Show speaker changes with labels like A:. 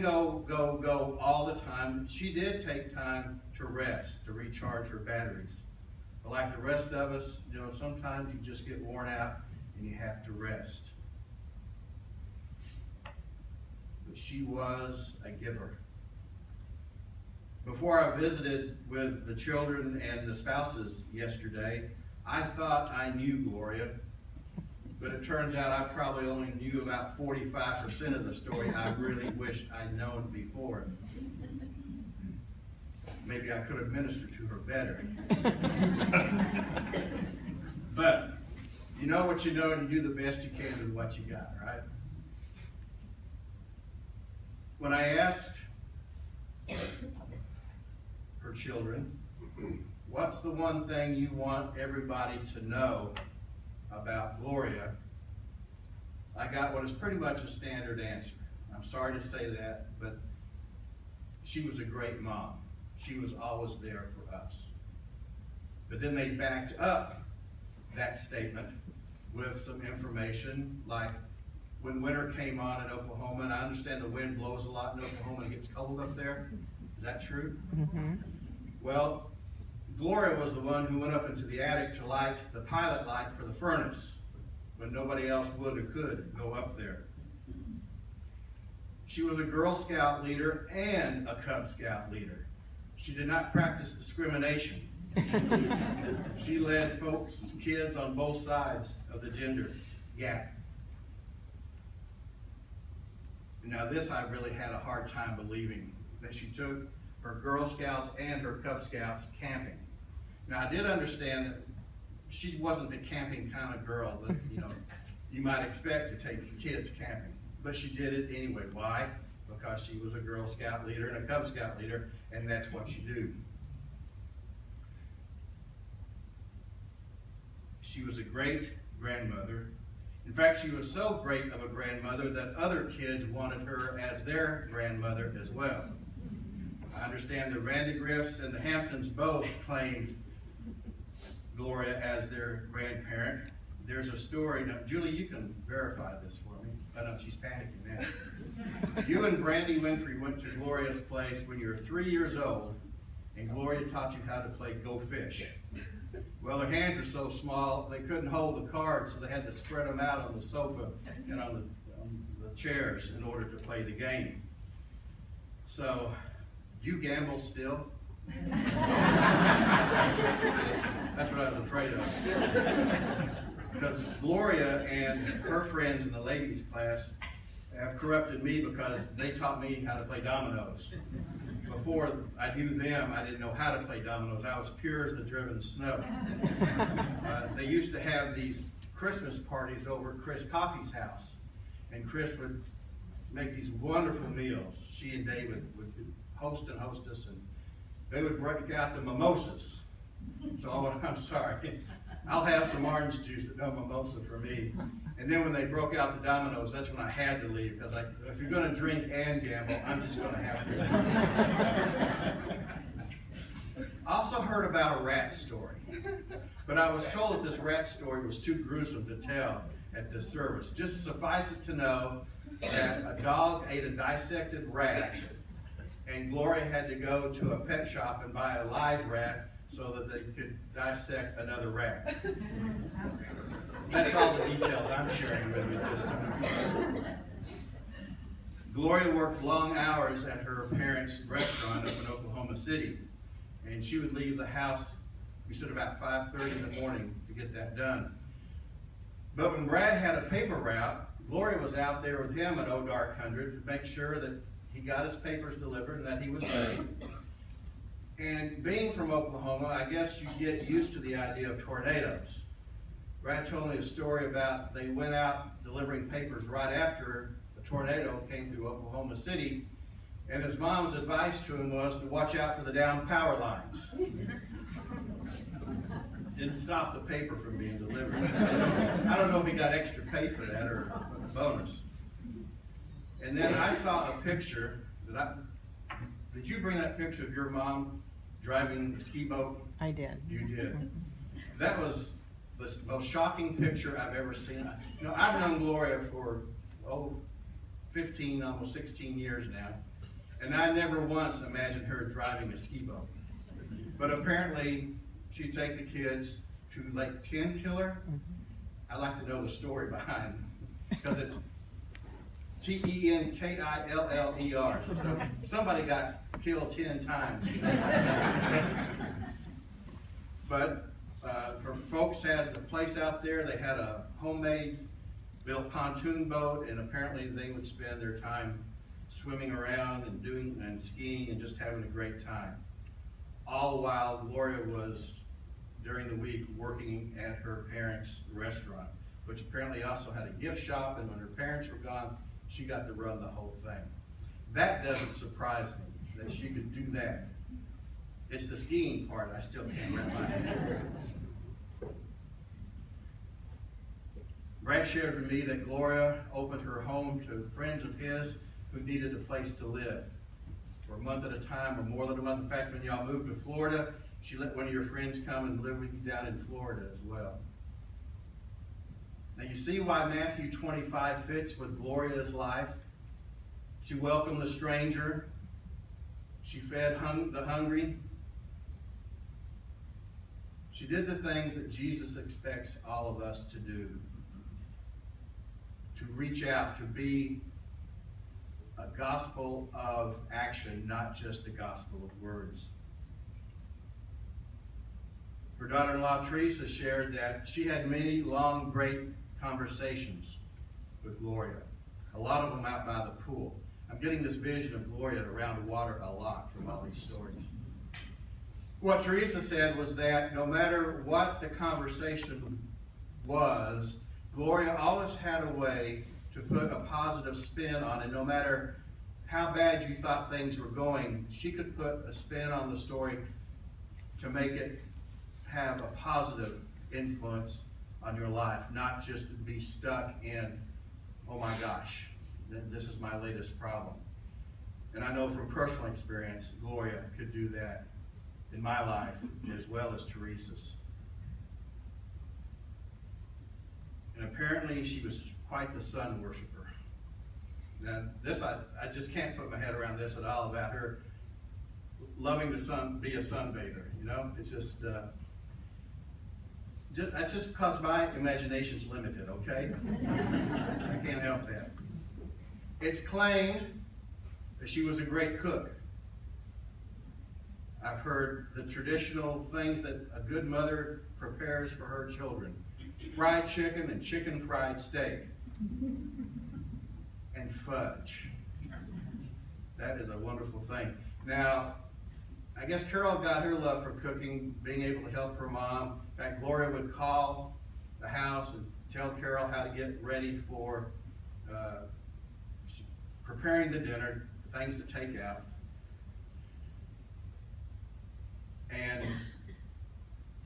A: Go all the time. She did take time to rest, to recharge her batteries. But like the rest of us, sometimes you just get worn out and you have to rest. But she was a giver. Before I visited with the children and the spouses yesterday, I thought I knew Gloria, but it turns out I probably only knew about 45% of the story I really wished I'd known before. Maybe I could have ministered to her better. But you know what you know, and you do the best you can with what you got, right? When I asked her children, what's the one thing you want everybody to know about Gloria, I got what is pretty much a standard answer. I'm sorry to say that, but she was a great mom. She was always there for us. But then they backed up that statement with some information like when winter came on in Oklahoma, and I understand the wind blows a lot in Oklahoma and it gets cold up there. Is that true? Mm-hmm. Well, Gloria was the one who went up into the attic to light the pilot light for the furnace when nobody else would or could go up there. She was a Girl Scout leader and a Cub Scout leader. She did not practice discrimination. She led folks, kids on both sides of the gender gap. Now this I really had a hard time believing, that she took her Girl Scouts and her Cub Scouts camping. Now I did understand that she wasn't the camping kind of girl that you might expect to take kids camping, but she did it anyway. Why? Because she was a Girl Scout leader and a Cub Scout leader, and that's what you do. She was a great grandmother. In fact, she was so great of a grandmother that other kids wanted her as their grandmother as well. I understand the Vandegriffs and the Hamptons both claimed Gloria as their grandparent. There's a story. Now, Julie, you can verify this for me. I know she's panicking now. You and Brandy Winfrey went to Gloria's place when you were 3 years old, and Gloria taught you how to play Go Fish. Well, their hands were so small, they couldn't hold the cards, so they had to spread them out on the sofa and on the chairs in order to play the game. So, do you gamble still? That's what I was afraid of. Because Gloria and her friends in the ladies' class have corrupted me because they taught me how to play dominoes. Before I knew them, I didn't know how to play dominoes. I was pure as the driven snow. They used to have these Christmas parties over at Chris Coffey's house. And Chris would make these wonderful meals. She and David would host and hostess, and they would break out the mimosas. So I'm sorry. I'll have some orange juice, but no mimosa for me. And then when they broke out the dominoes, that's when I had to leave, because if you're going to drink and gamble, I'm just going to have to. I also heard about a rat story, but I was told that this rat story was too gruesome to tell at this service. Just suffice it to know that a dog ate a dissected rat, and Gloria had to go to a pet shop and buy a live rat so that they could dissect another rat. That's all the details I'm sharing with you this time. Gloria worked long hours at her parents' restaurant up in Oklahoma City, and she would leave the house, we said about 5:30 in the morning to get that done. But when Brad had a paper route, Gloria was out there with him at Old Dark 100 to make sure that he got his papers delivered and that he was safe. And being from Oklahoma, I guess you get used to the idea of tornadoes. Brad told me a story about they went out delivering papers right after a tornado came through Oklahoma City, and his mom's advice to him was to watch out for the downed power lines. Didn't stop the paper from being delivered. I don't know if he got extra pay for that or a bonus. And then I saw a picture did you bring that picture of your mom driving the ski boat?
B: I did.
A: You did. That was the most shocking picture I've ever seen. I've known Gloria for 15, almost 16 years now, And I never once imagined her driving a ski boat. But apparently, she'd take the kids to Lake Tenkiller. I'd like to know the story behind it, because it's Tenkiller. So somebody got killed 10 times. But her folks had the place out there. They had a homemade built pontoon boat, and apparently they would spend their time swimming around and skiing and just having a great time. All while Gloria was, during the week, working at her parents' restaurant, which apparently also had a gift shop, and when her parents were gone, she got to run the whole thing. That doesn't surprise me, that she could do that. It's the skiing part I still can't wrap my head around. Brad shared with me that Gloria opened her home to friends of his who needed a place to live for a month at a time or more than a month. In fact, when y'all moved to Florida, she let one of your friends come and live with you down in Florida as well. Now you see why Matthew 25 fits with Gloria's life. She welcomed the stranger. She fed the hungry. She did the things that Jesus expects all of us to do. To reach out, to be a gospel of action, not just a gospel of words. Her daughter-in-law, Teresa, shared that she had many long, great conversations with Gloria. A lot of them out by the pool. I'm getting this vision of Gloria around water a lot from all these stories. What Teresa said was that no matter what the conversation was, Gloria always had a way to put a positive spin on it. No matter how bad you thought things were going, she could put a spin on the story to make it have a positive influence on your life, not just be stuck in, oh my gosh, this is my latest problem. And I know from personal experience, Gloria could do that in my life as well as Teresa's. And apparently she was quite the sun worshiper. Now this, I just can't put my head around this at all, about her loving to be a sunbather, you know? It's just, that's just because my imagination's limited, okay? I can't help that. It's claimed that she was a great cook. I've heard the traditional things that a good mother prepares for her children. Fried chicken and chicken fried steak. And fudge. That is a wonderful thing. Now, I guess Carol got her love for cooking, being able to help her mom. In fact, Gloria would call the house and tell Carol how to get ready for preparing the dinner, things to take out. And